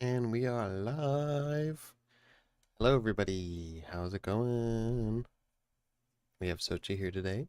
And we are live. Hello, everybody. How's it going? We have Sochi here today.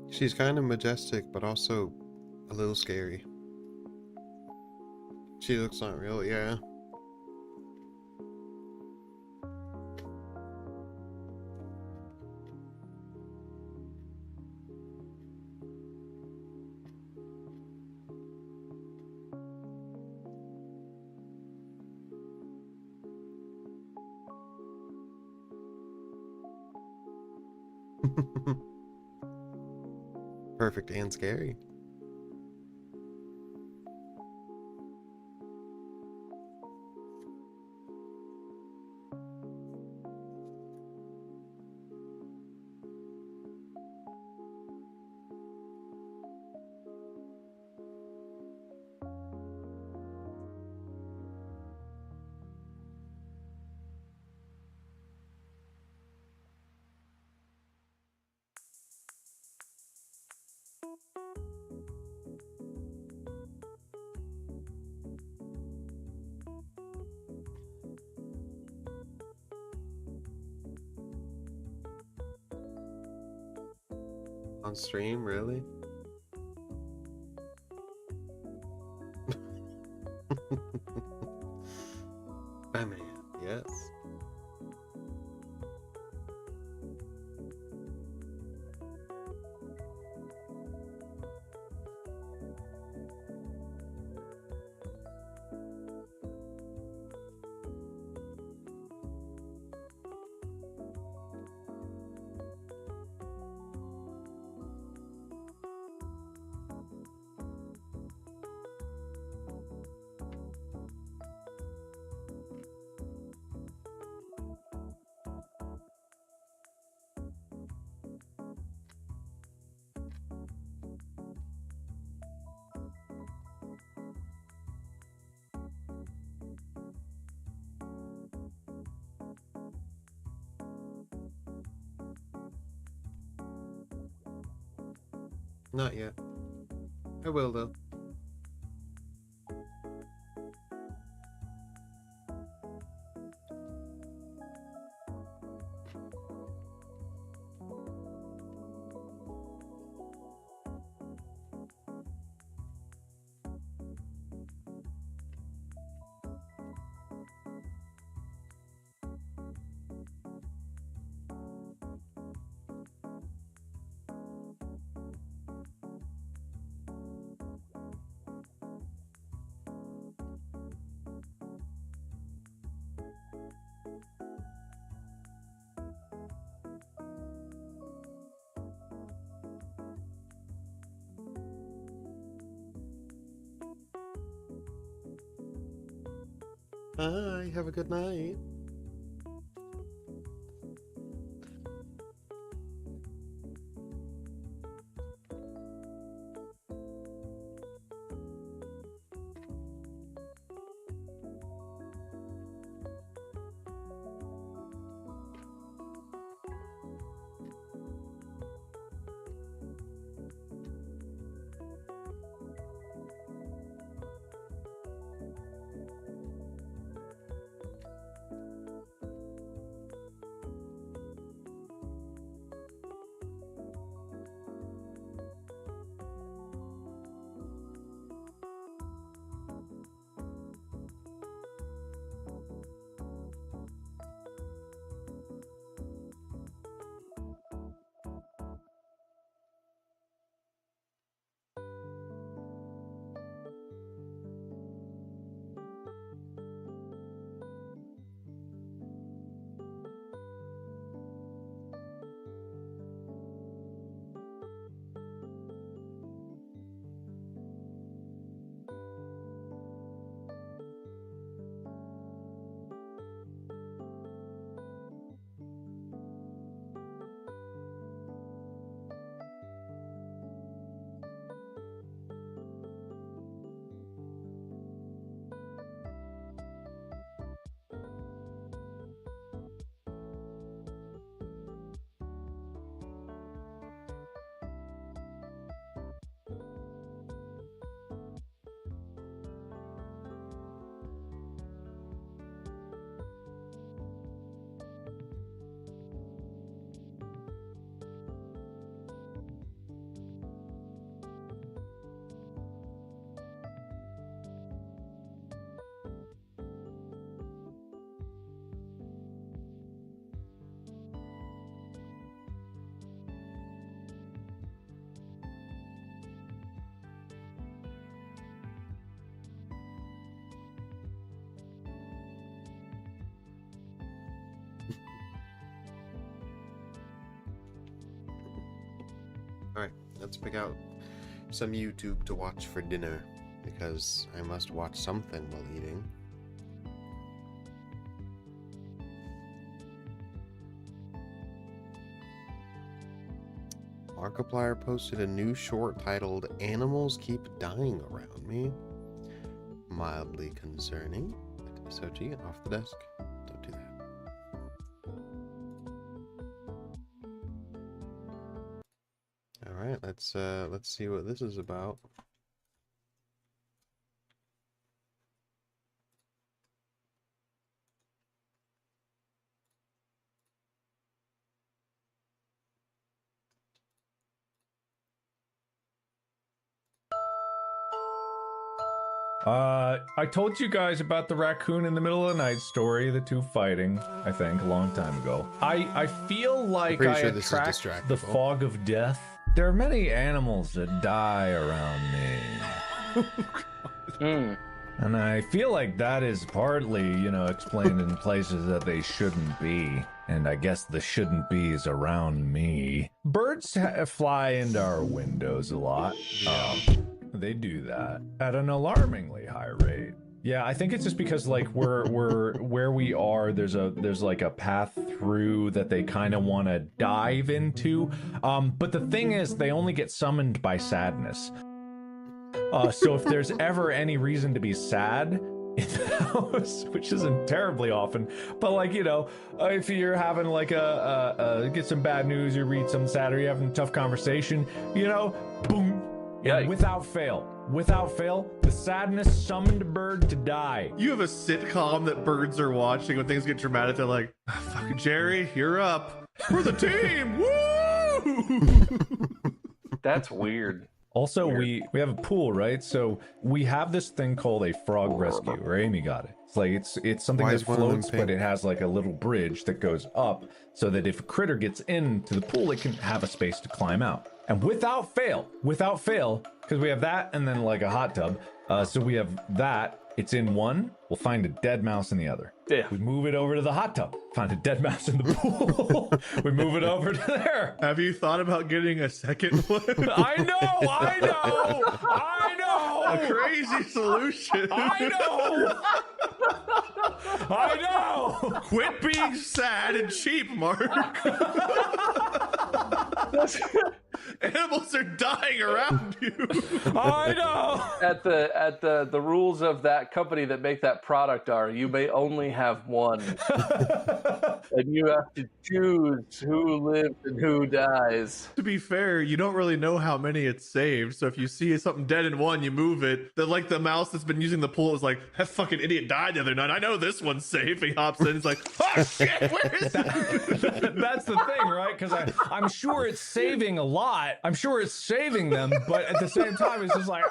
She's kind of majestic, but also a little scary. She looks unreal, yeah. Perfect and scary. On stream, really? I mean, yes. Not yet. I will, though. Bye. Have a good night. Alright, let's pick out some YouTube to watch for dinner, because I must watch something while eating. Markiplier posted a new short titled "Animals Keep Dying Around Me." Mildly concerning. SOG, off the desk. Don't do that. Alright, right, let's see what this is about. I told you guys about the raccoon in the middle of the night story, the two fighting, I think, a long time ago. I feel like I attract the fog of death. There are many animals that die around me. And I feel like that is partly, you know, explained in places that they shouldn't be. And I guess the shouldn't be's around me. Birds fly into our windows a lot. They do that at an alarmingly high rate. Yeah, I think it's just because like we're where we are. There's like a path through that they kind of want to dive into. But the thing is, they only get summoned by sadness. So if there's ever any reason to be sad in the house, which isn't terribly often, but like, you know, if you're having like get some bad news, you read something sad, or you're having a tough conversation, you know, boom. Yeah, without fail, the sadness summoned a bird to die. You have a sitcom that birds are watching when things get dramatic. They're like, "Fucking Jerry, you're up for the team." Woo! That's weird. Also, we have a pool, right? So we have this thing called a frog rescue, or Amy got it. It's like it's something that floats, but it has like a little bridge that goes up, so that if a critter gets into the pool, it can have a space to climb out. And without fail, because we have that and then like a hot tub. So we have that. It's in one. We'll find a dead mouse in the other. Yeah. We move it over to the hot tub. Find a dead mouse in the pool. We move it over to there. Have you thought about getting a second one? I know. A crazy solution. I know. Quit being sad and cheap, Mark. Animals are dying around you. I know. At the rules of that company that make that product are, you may only have one, and you have to choose who lives and who dies. To be fair, you don't really know how many it's saved. So if you see something dead in one, you move it. Then like the mouse that's been using the pool is like, that fucking idiot died the other night. I know this one's safe. He hops in. He's like, oh shit, where is that? That's the thing, right? Because I'm sure it's saving a lot. I'm sure it's saving them, but at the same time, it's just like,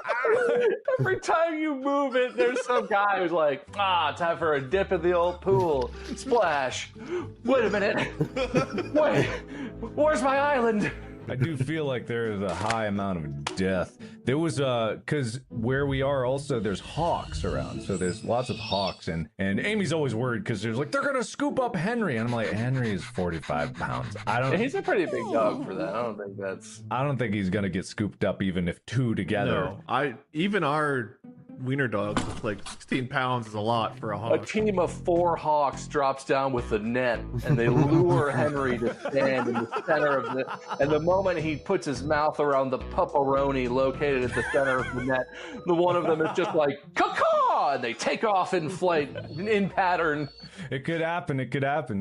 Every time you move it, there's some guy who's like, time for a dip in the old pool. Splash. Wait a minute. Wait, where's my island? I do feel like there is a high amount of death. There was because where we are also there's hawks around, so there's lots of hawks, and Amy's always worried because there's like they're gonna scoop up Henry, and I'm like, Henry is 45 pounds. He's a pretty big dog for that. I don't think he's gonna get scooped up even if two together. No, even our wiener dogs with like 16 pounds is a lot for a hawk. A team of 4 hawks drops down with the net, and they lure Henry to stand in the center of the. And the moment he puts his mouth around the pepperoni located at the center of the net, the one of them is just like caw, and they take off in flight in pattern. It could happen,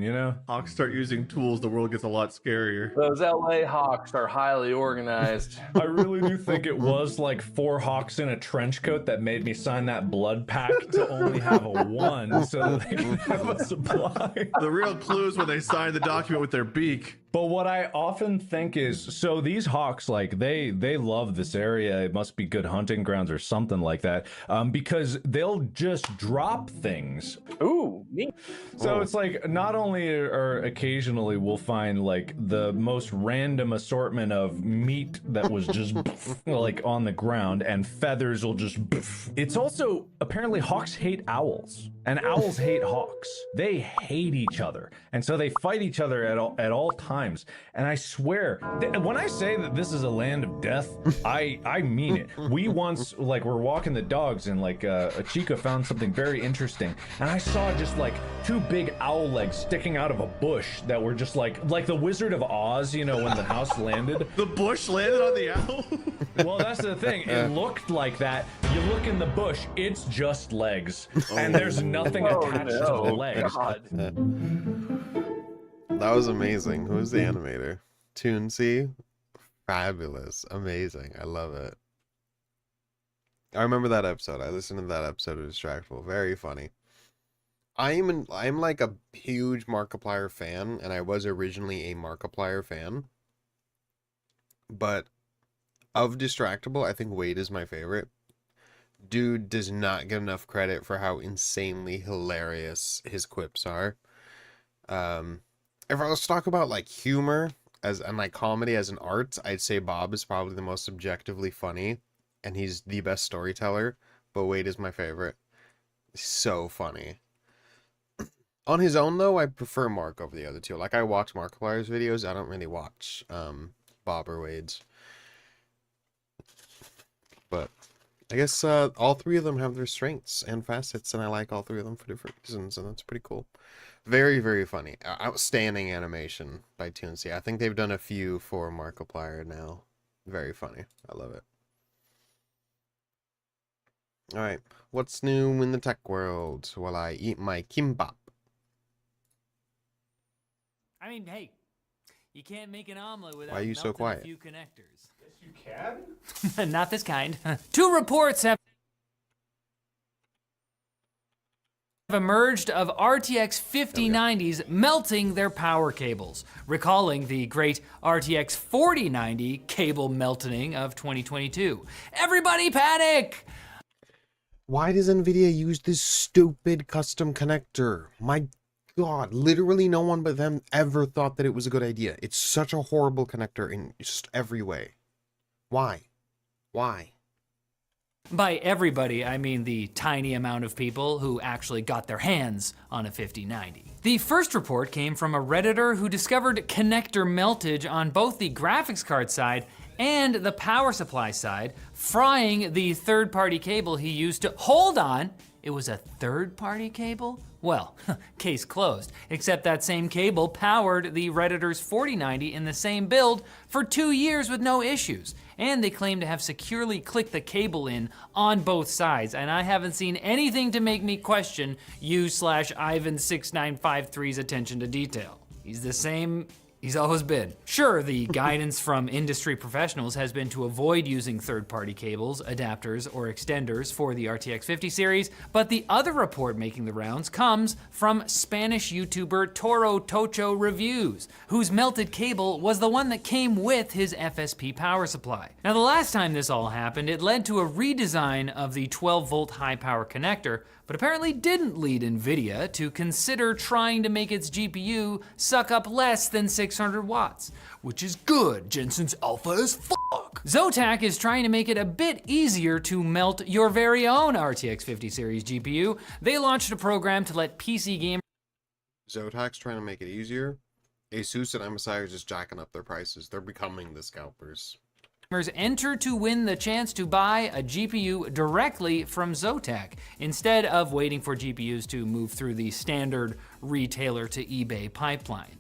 you know? Hawks start using tools, the world gets a lot scarier. Those LA hawks are highly organized. I really do think it was like 4 hawks in a trench coat that made me sign that blood pact to only have a 1 so that they can have a supply. The real clue is when they sign the document with their beak. But what I often think is, so these hawks, like they love this area. It must be good hunting grounds or something like that, because they'll just drop things. Ooh, neat. So it's like not only or occasionally we'll find like the most random assortment of meat that was just like on the ground, and feathers will just. It's also apparently hawks hate owls, and owls hate hawks. They hate each other, and so they fight each other at all times. And I swear, when I say that this is a land of death, I mean it. We once like were walking the dogs, and like a chica found something very interesting, and I saw just like 2 big owl legs sticking out of a bush that were just like the Wizard of Oz, you know, when the house landed. The bush landed on the owl? Well, that's the thing. It looked like that. You look in the bush, it's just legs, and there's nothing attached to the legs. That was amazing. Who's the animator? Toonsy? Fabulous. Amazing. I love it. I remember that episode. I listened to that episode of Distractable. Very funny. I'm like a huge Markiplier fan, and I was originally a Markiplier fan. But of Distractable, I think Wade is my favorite. Dude does not get enough credit for how insanely hilarious his quips are. If I was to talk about like humor and like comedy as an art, I'd say Bob is probably the most objectively funny, and he's the best storyteller. But Wade is my favorite. He's so funny. On his own though, I prefer Mark over the other two. Like I watch Markiplier's videos, I don't really watch Bob or Wade's. But I guess all three of them have their strengths and facets, and I like all three of them for different reasons, and that's pretty cool. Very, very funny. Outstanding animation by Toonsy. I think they've done a few for Markiplier now. Very funny. I love it. Alright, what's new in the tech world while I eat my kimbap? I mean, hey, you can't make an omelet without Why are you so melting quiet? a few connectors. Yes, you can. Not this kind. Two reports have emerged of RTX 5090s melting their power cables, recalling the great RTX 4090 cable melting of 2022. Everybody panic! Why does Nvidia use this stupid custom connector? My God, literally no one but them ever thought that it was a good idea. It's such a horrible connector in just every way. Why? Why? By everybody, I mean the tiny amount of people who actually got their hands on a 5090. The first report came from a Redditor who discovered connector meltage on both the graphics card side and the power supply side, frying the third-party cable he used to, hold on, it was a third-party cable? Well, case closed, except that same cable powered the Redditor's 4090 in the same build for 2 years with no issues. And they claim to have securely clicked the cable in on both sides, and I haven't seen anything to make me question you/Ivan6953's attention to detail. He's the same he's always been. Sure, the guidance from industry professionals has been to avoid using third-party cables, adapters, or extenders for the RTX 50 series, but the other report making the rounds comes from Spanish YouTuber Toro Tocho Reviews, whose melted cable was the one that came with his FSP power supply. Now, the last time this all happened, it led to a redesign of the 12-volt high-power connector, but apparently didn't lead Nvidia to consider trying to make its GPU suck up less than 600 watts, which is good, Jensen's alpha as fuck. Zotac is trying to make it a bit easier to melt your very own RTX 50 series GPU. They launched a program to let PC gamers Zotac's trying to make it easier. Asus and MSI are just jacking up their prices. They're becoming the scalpers. enter to win the chance to buy a GPU directly from Zotac, instead of waiting for GPUs to move through the standard retailer to eBay pipeline.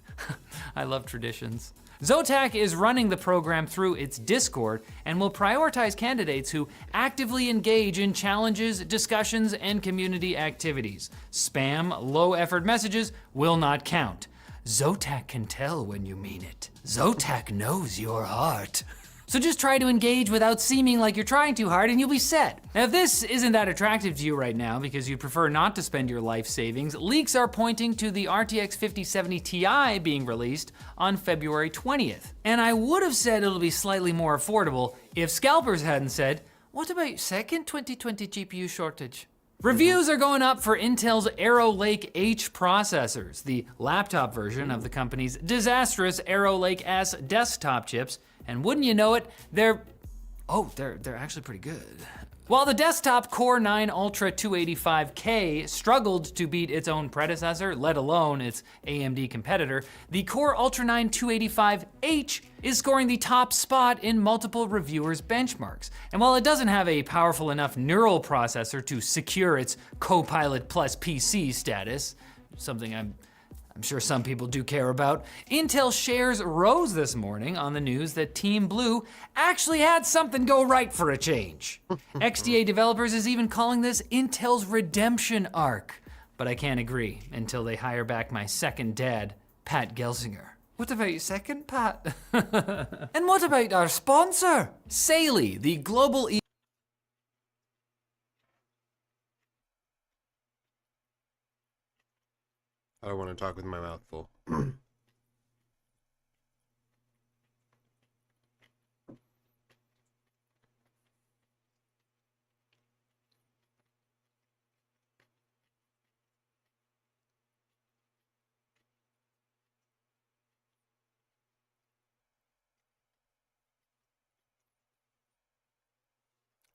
I love traditions. Zotac is running the program through its Discord and will prioritize candidates who actively engage in challenges, discussions, and community activities. Spam, low-effort messages will not count. Zotac can tell when you mean it. Zotac knows your heart. So just try to engage without seeming like you're trying too hard and you'll be set. Now, if this isn't that attractive to you right now because you prefer not to spend your life savings, leaks are pointing to the RTX 5070 Ti being released on February 20th. And I would have said it'll be slightly more affordable if scalpers hadn't said, what about second 2020 GPU shortage? Reviews are going up for Intel's Arrow Lake H processors, the laptop version of the company's disastrous Arrow Lake S desktop chips. And wouldn't you know it, they're actually pretty good. While the desktop Core 9 Ultra 285K struggled to beat its own predecessor, let alone its AMD competitor, the Core Ultra 9 285H is scoring the top spot in multiple reviewers' benchmarks. And while it doesn't have a powerful enough neural processor to secure its Copilot plus PC status, something I'm sure some people do care about, Intel shares rose this morning on the news that Team Blue actually had something go right for a change. XDA developers is even calling this Intel's redemption arc, but I can't agree until they hire back my second dad, Pat Gelsinger. What about your second, Pat? And what about our sponsor? Saley, the global I don't want to talk with my mouth full.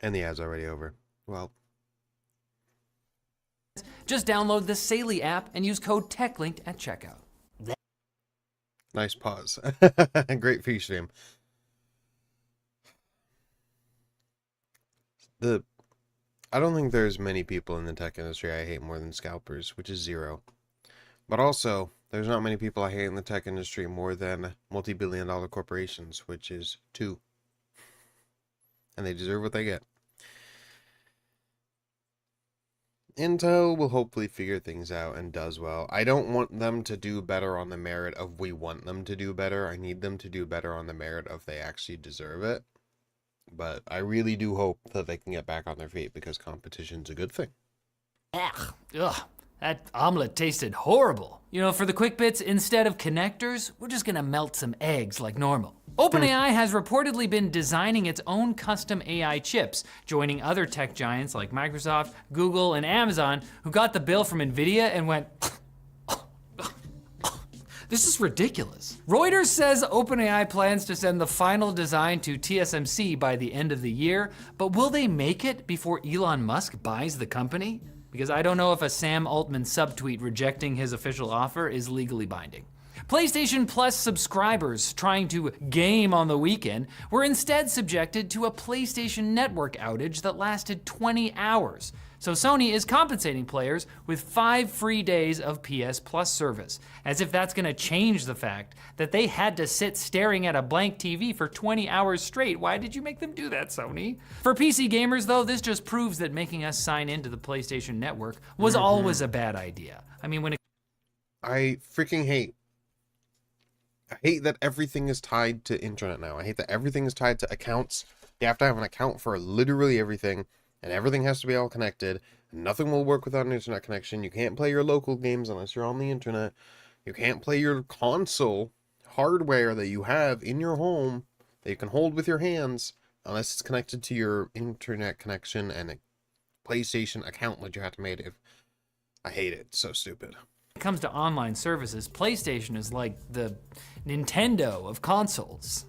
And the ad's already over. Well, Just download the Saley app and use code TechLinked at checkout. nice pause. Great feature stream. I don't think there's many people in the tech industry I hate more than scalpers, which is 0. But also, there's not many people I hate in the tech industry more than multi-billion-dollar corporations, which is 2. And they deserve what they get. Intel will hopefully figure things out and does well. I don't want them to do better on the merit of we want them to do better. I need them to do better on the merit of they actually deserve it. But I really do hope that they can get back on their feet because competition's a good thing. Ugh, that omelet tasted horrible. You know, for the quick bits, instead of connectors, we're just gonna melt some eggs like normal. OpenAI has reportedly been designing its own custom AI chips, joining other tech giants like Microsoft, Google, and Amazon, who got the bill from NVIDIA and went, this is ridiculous. Reuters says OpenAI plans to send the final design to TSMC by the end of the year, but will they make it before Elon Musk buys the company? Because I don't know if a Sam Altman subtweet rejecting his official offer is legally binding. PlayStation Plus subscribers trying to game on the weekend were instead subjected to a PlayStation Network outage that lasted 20 hours. So Sony is compensating players with 5 free days of PS Plus service, as if that's gonna change the fact that they had to sit staring at a blank TV for 20 hours straight. Why did you make them do that, Sony? For PC gamers though, this just proves that making us sign into the PlayStation Network was always a bad idea. I mean, when it I freaking hate that everything is tied to internet now. I hate that everything is tied to accounts. You have to have an account for literally everything, and everything has to be all connected. And nothing will work without an internet connection. You can't play your local games unless you're on the internet. You can't play your console hardware that you have in your home that you can hold with your hands unless it's connected to your internet connection and a PlayStation account that you have to make it. I hate it. It's so stupid. comes to online services, PlayStation is like the Nintendo of consoles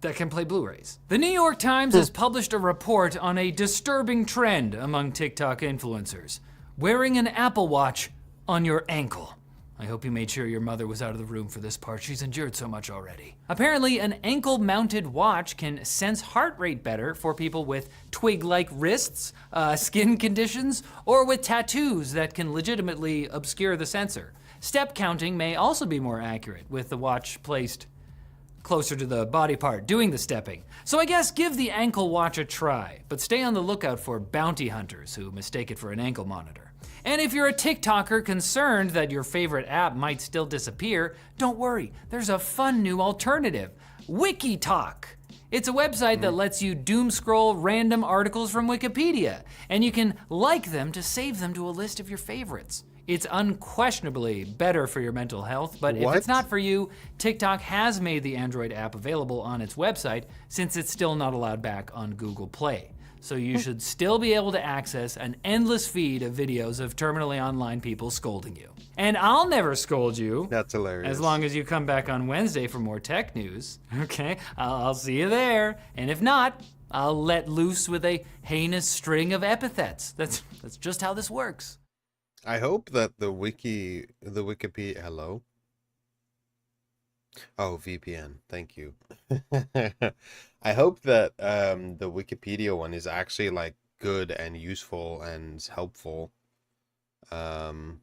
that can play Blu-rays. The New York Times has published a report on a disturbing trend among TikTok influencers: wearing an Apple Watch on your ankle. I hope you made sure your mother was out of the room for this part. She's endured so much already. Apparently, an ankle-mounted watch can sense heart rate better for people with twig-like wrists, skin conditions, or with tattoos that can legitimately obscure the sensor. Step counting may also be more accurate with the watch placed closer to the body part doing the stepping. So I guess give the ankle watch a try, but stay on the lookout for bounty hunters who mistake it for an ankle monitor. And if you're a TikToker concerned that your favorite app might still disappear, don't worry, there's a fun new alternative: WikiTalk. It's a website that lets you doom scroll random articles from Wikipedia, and you can like them to save them to a list of your favorites. It's unquestionably better for your mental health, but if it's not for you, TikTok has made the Android app available on its website since it's still not allowed back on Google Play. So you should still be able to access an endless feed of videos of terminally online people scolding you. And I'll never scold you. That's hilarious. As long as you come back on Wednesday for more tech news. Okay, I'll see you there. And if not, I'll let loose with a heinous string of epithets. That's just how this works. I hope that the Wikipedia, hello? Oh, VPN, thank you. I hope that the Wikipedia one is actually like good and useful and helpful, and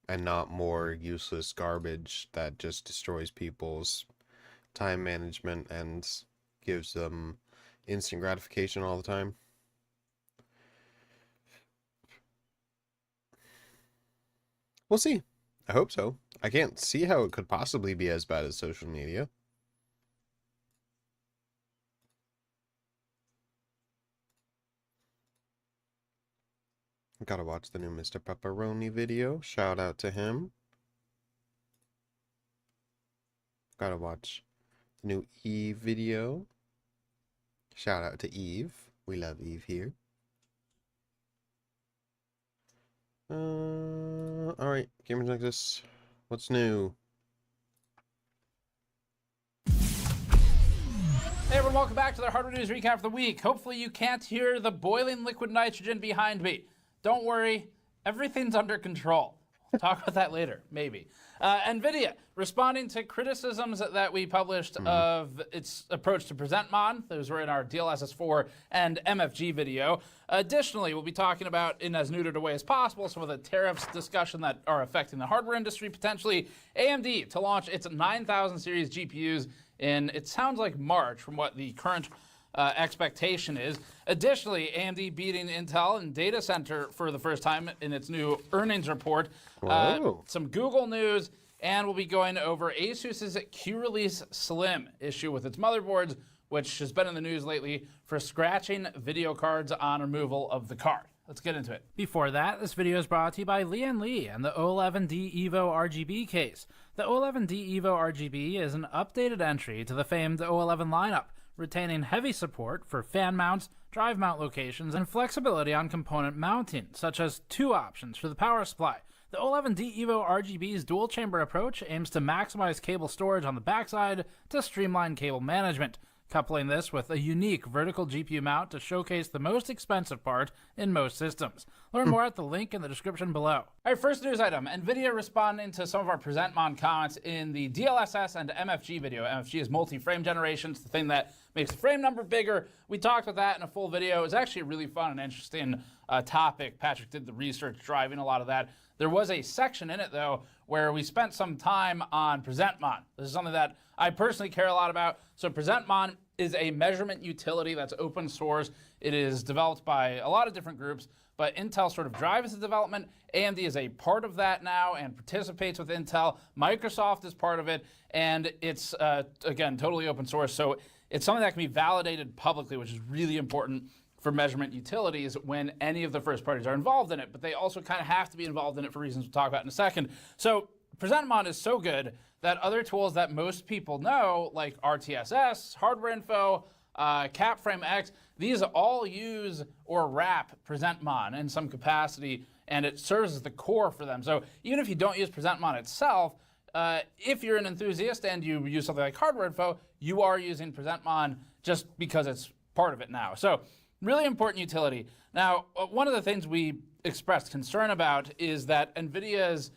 not more useless garbage that just destroys people's time management and gives them instant gratification all the time. We'll see. I hope so. I can't see how it could possibly be as bad as social media. Gotta watch the new Mr. Pepperoni video. Shout out to him. Gotta watch the new Eve video. Shout out to Eve. We love Eve here. Alright, Gamers Nexus. What's new? Hey everyone, welcome back to the Hardware News Recap for the week. Hopefully you can't hear the boiling liquid nitrogen behind me. Don't worry, everything's under control. We'll talk about that later, maybe. NVIDIA, responding to criticisms that we published of its approach to PresentMon. Those were in our DLSS4 and MFG video. Additionally, we'll be talking about, in as neutered a way as possible, some of the tariffs discussion that are affecting the hardware industry, potentially AMD to launch its 9000 series GPUs in, it sounds like March, from what the current expectation is. Additionally, AMD beating Intel in data center for the first time in its new earnings report. Some Google news, and we'll be going over Asus's Q-Release Slim issue with its motherboards, which has been in the news lately for scratching video cards on removal of the card. Let's get into it. Before that, this video is brought to you by Lian Li and the O11D Evo RGB case. The O11D Evo RGB is an updated entry to the famed O11 lineup, retaining heavy support for fan mounts, drive mount locations, and flexibility on component mounting, such as two options for the power supply. The O11D Evo RGB's dual chamber approach aims to maximize cable storage on the backside to streamline cable management, coupling this with a unique vertical GPU mount to showcase the most expensive part in most systems. Learn more at the link in the description below. All right, first news item, NVIDIA responding to some of our PresentMon comments in the DLSS and MFG video. MFG is multi-frame generation. It's the thing that makes the frame number bigger. We talked about that in a full video. It was actually a really fun and interesting topic. Patrick did the research driving a lot of that. There was a section in it, though, where we spent some time on PresentMon. This is something that I personally care a lot about. So PresentMon is a measurement utility that's open source. It is developed by a lot of different groups, but Intel sort of drives the development. AMD is a part of that now and participates with Intel. Microsoft is part of it, and it's, again, totally open source. So it's something that can be validated publicly, which is really important for measurement utilities when any of the first parties are involved in it, but they also kind of have to be involved in it for reasons we'll talk about in a second. So PresentMon is so good that other tools that most people know, like RTSS, Hardware Info, CapFrameX, these all use or wrap PresentMon in some capacity, and it serves as the core for them. So even if you don't use PresentMon itself, if you're an enthusiast and you use something like Hardware Info, you are using PresentMon just because it's part of it now. So really important utility. Now, one of the things we expressed concern about is that NVIDIA's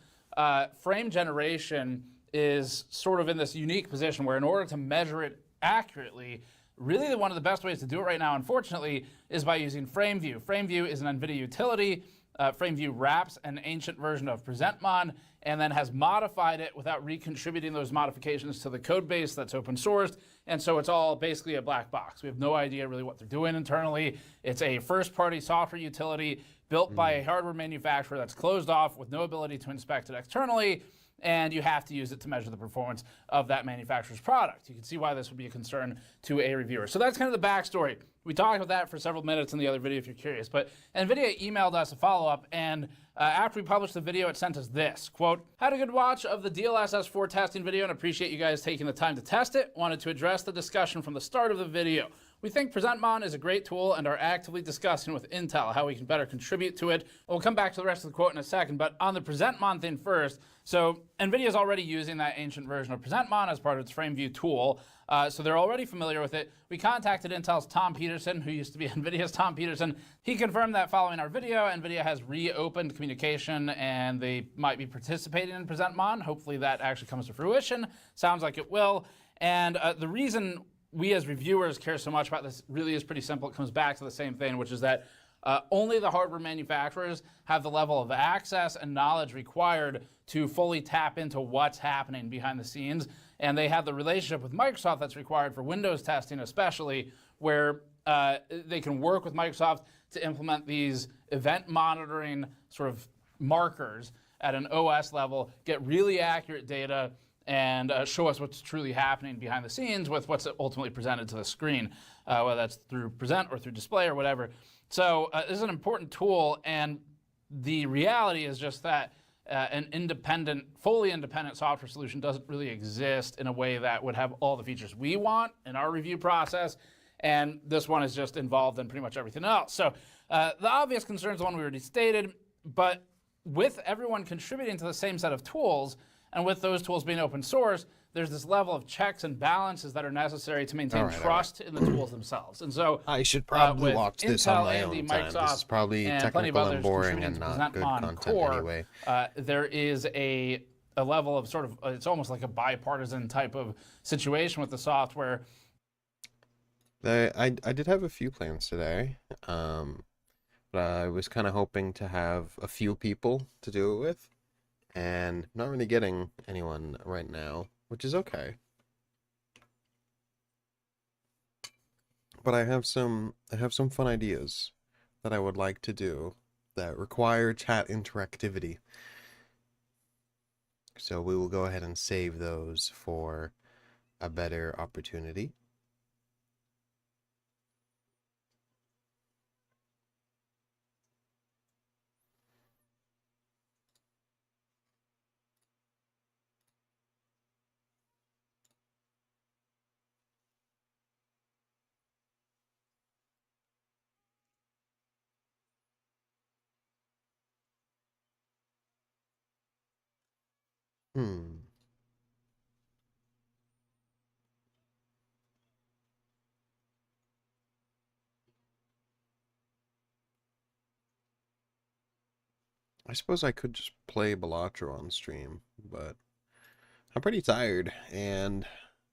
frame generation is sort of in this unique position where in order to measure it accurately, really one of the best ways to do it right now, unfortunately, is by using FrameView. FrameView is an NVIDIA utility. FrameView wraps an ancient version of PresentMon and then has modified it without recontributing those modifications to the code base that's open sourced. And so it's all basically a black box. We have no idea really what they're doing internally. It's a first-party software utility built by a hardware manufacturer that's closed off with no ability to inspect it externally, and you have to use it to measure the performance of that manufacturer's product. You can see why this would be a concern to a reviewer. So that's kind of the backstory. We talked about that for several minutes in the other video if you're curious. But NVIDIA emailed us a follow-up, and after we published the video, it sent us this, quote, "Had a good watch of the DLSS4 testing video and appreciate you guys taking the time to test it. Wanted to address the discussion from the start of the video. We think PresentMon is a great tool and are actively discussing with Intel how we can better contribute to it." We'll come back to the rest of the quote in a second, but on the PresentMon thing first, so NVIDIA is already using that ancient version of PresentMon as part of its FrameView tool, so they're already familiar with it. We contacted Intel's Tom Peterson, who used to be NVIDIA's Tom Peterson. He confirmed that following our video, NVIDIA has reopened communication and they might be participating in PresentMon. Hopefully that actually comes to fruition. Sounds like it will. And the reason we as reviewers care so much about this really is pretty simple. It comes back to the same thing, which is that only the hardware manufacturers have the level of access and knowledge required to fully tap into what's happening behind the scenes. And they have the relationship with Microsoft that's required for Windows testing especially, where they can work with Microsoft to implement these event monitoring sort of markers at an OS level, get really accurate data, and show us what's truly happening behind the scenes with what's ultimately presented to the screen, whether that's through present or through display or whatever. So this is an important tool, and the reality is just that an independent, fully independent software solution doesn't really exist in a way that would have all the features we want in our review process. And this one is just involved in pretty much everything else. So the obvious concern is the one we already stated, but with everyone contributing to the same set of tools, and with those tools being open source, there's this level of checks and balances that are necessary to maintain trust in the tools themselves. And so I should probably with watch this Intel, on my AMD, own time. This is Microsoft, probably and plenty of technical others and boring contributing and to not present good on content core, anyway. there is a level of sort of, it's almost like a bipartisan type of situation with the software. I did have a few plans today, but I was kind of hoping to have a few people to do it with, and not really getting anyone right now, which is okay. But I have some fun ideas that I would like to do that require chat interactivity. So we will go ahead and save those for a better opportunity. Hmm. I suppose I could just play Balatro on stream, but I'm pretty tired, and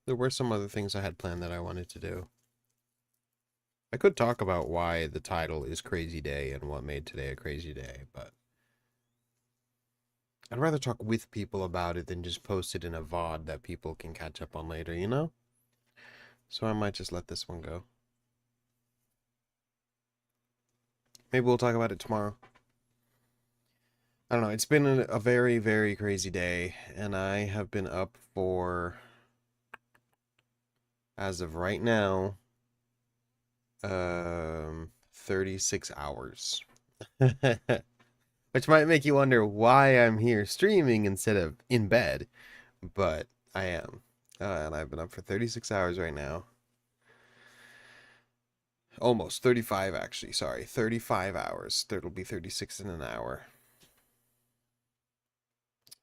there were some other things I had planned that I wanted to do. I could talk about why the title is Crazy Day and what made today a crazy day, but I'd rather talk with people about it than just post it in a VOD that people can catch up on later, you know? So I might just let this one go. Maybe we'll talk about it tomorrow. I don't know, it's been a very, very crazy day, and I have been up for, as of right now, 36 hours. Which might make you wonder why I'm here streaming instead of in bed, but I am. And I've been up for 36 hours right now. Almost 35, actually. Sorry, 35 hours. It'll be 36 in an hour.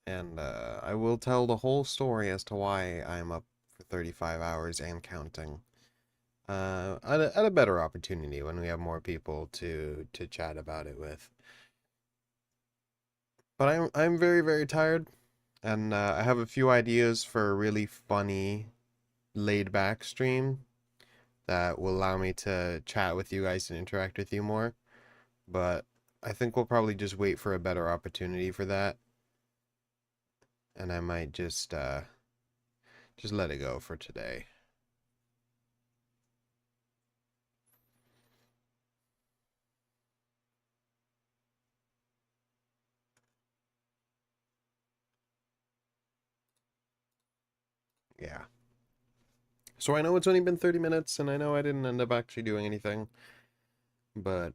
And I will tell the whole story as to why I'm up for 35 hours and counting. At a better opportunity when we have more people to chat about it with. But I'm very, very tired, and I have a few ideas for a really funny, laid-back stream that will allow me to chat with you guys and interact with you more. But I think we'll probably just wait for a better opportunity for that, and I might just let it go for today. Yeah. So I know it's only been 30 minutes, and I know I didn't end up actually doing anything, but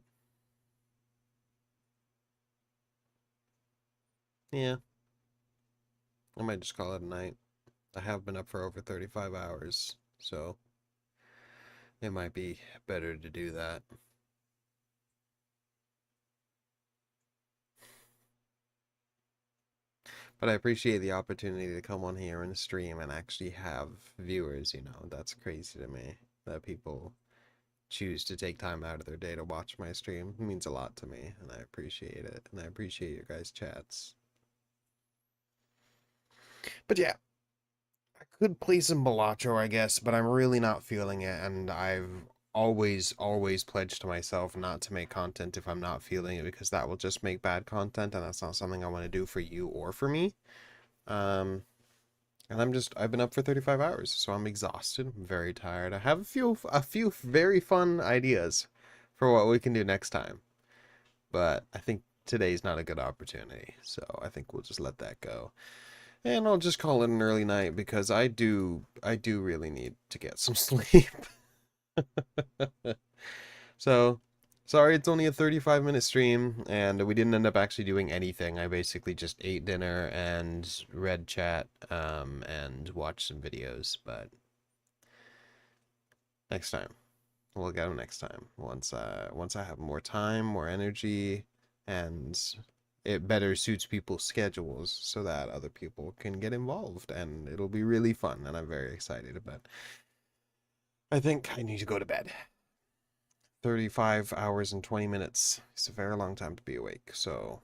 yeah, I might just call it a night. I have been up for over 35 hours, so it might be better to do that. But I appreciate the opportunity to come on here and stream and actually have viewers, you know. That's crazy to me that people choose to take time out of their day to watch my stream. It means a lot to me, and I appreciate it. And I appreciate your guys' chats. But yeah, I could play some Balatro, I guess, but I'm really not feeling it, and I've always pledged to myself not to make content if I'm not feeling it, because that will just make bad content, and that's not something I want to do for you or for me. And I've been up for 35 hours, so I'm exhausted. I'm very tired. I have a few very fun ideas for what we can do next time. But I think today's not a good opportunity. So I think we'll just let that go. And I'll just call it an early night because I do really need to get some sleep. So, sorry it's only a 35-minute stream, and we didn't end up actually doing anything. I basically just ate dinner and read chat, and watched some videos, but next time. We'll get them next time. Once I have more time, more energy, and it better suits people's schedules so that other people can get involved, and it'll be really fun, and I'm very excited about it. I think I need to go to bed. 35 hours and 20 minutes. It's a very long time to be awake, so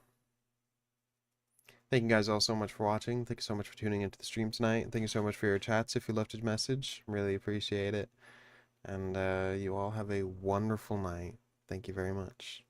thank you guys all so much for watching. Thank you so much for tuning into the stream tonight. Thank you so much for your chats if you left a message. Really appreciate it. And you all have a wonderful night. Thank you very much.